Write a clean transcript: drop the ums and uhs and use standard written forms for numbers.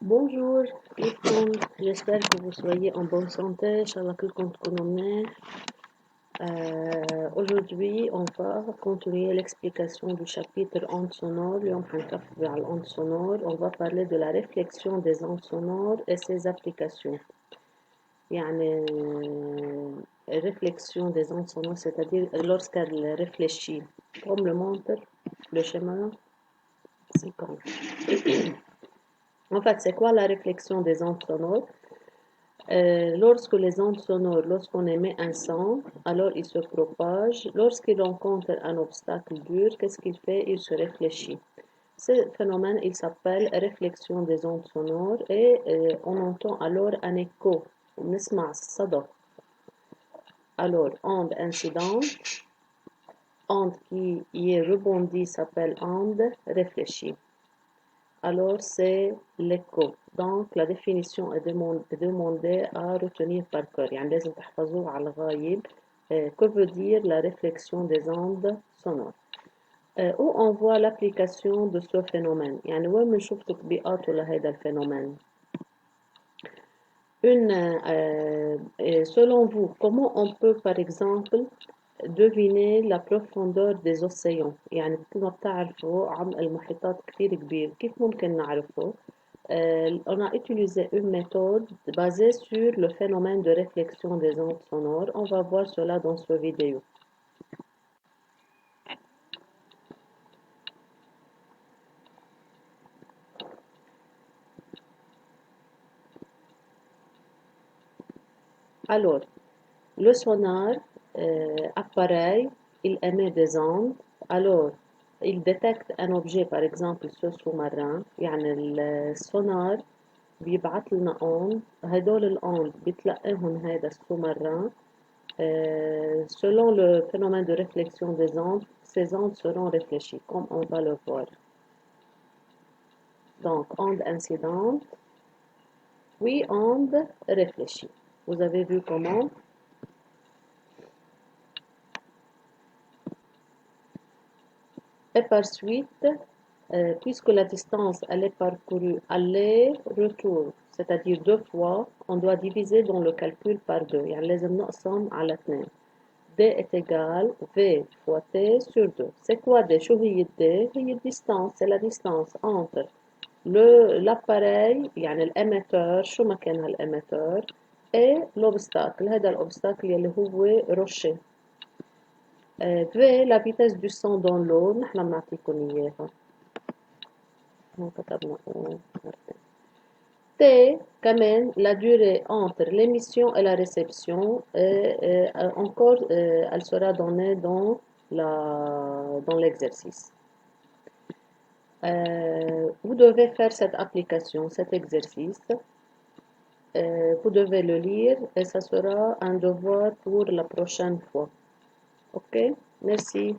Bonjour, كيفكم؟ j'espère que vous soyez en bonne santé. Inch'Allah كلكم تكونوا منيح. Aujourd'hui, on va continuer l'explication du chapitre ondes sonores. اليوم حنكفي على l'onde sonore. On va parler de la réflexion des ondes sonores et ses applications. يعني réflexion des ondes sonores, c'est-à-dire lorsqu'elle réfléchit, comme le montre le schéma 50. En fait, c'est quoi la réflexion des ondes sonores? Lorsque les ondes sonores, lorsqu'on émet un son, alors il se propage. Lorsqu'il rencontre un obstacle dur, qu'est-ce qu'il fait? Il se réfléchit. Ce phénomène, il s'appelle réflexion des ondes sonores et on entend alors un écho. نسمع الصدى. Alors, onde incidente, onde qui y est rebondie s'appelle onde réfléchie. Alors, c'est l'écho. Donc, la définition est demandée à retenir par cœur. يعني لازم تحفظوه على الغايب. Que veut dire la réflexion des ondes sonores? Où on voit l'application de ce phénomène. يعني وين بنشوف تطبيقاته لهذا الفينومين. Selon vous, comment on peut par exemple deviner la profondeur des océans؟ يعني كما بتعرفوا عمق المحيطات كتير كبير، كيف ممكن نعرفه؟ On a utilisé une méthode basée sur le phénomène de réflexion des ondes sonores. On va voir cela dans cette vidéo. Alors, le sonar, appareil, il émet des ondes. Alors, il détecte un objet, par exemple ce sous-marin. يعني السونار بيبعت لنا ondes. هدول الأوند بتلقيهم هذا السومران. Selon le phénomène de réflexion des ondes, ces ondes seront réfléchies, comme on va le voir. Donc, onde incidente, puis onde réfléchie. Vous avez vu comment? Et par suite, puisque la distance elle est parcourue aller-retour, c'est-à-dire 2 fois, on doit diviser dans le calcul par 2. يعني لازم نقسم على 2. D est égal V fois T sur 2. C'est quoi D? شو هي D؟ هي distance, c'est la distance entre l'appareil يعني الإميتور، شو مكان هالإميتور، et l'obstacle. هذا الأوبستاكل يلي هو روشة. V la vitesse du son dans l'eau، نحن بنعطيكم إياها. هون كتبنا مرتين. T كمان la durée entre l'émission et la réception. Encore elle sera donnée dans l'exercice. Vous devez faire cette application, cet exercice. Vous devez le lire et ça sera un devoir pour la prochaine fois. Ok, merci.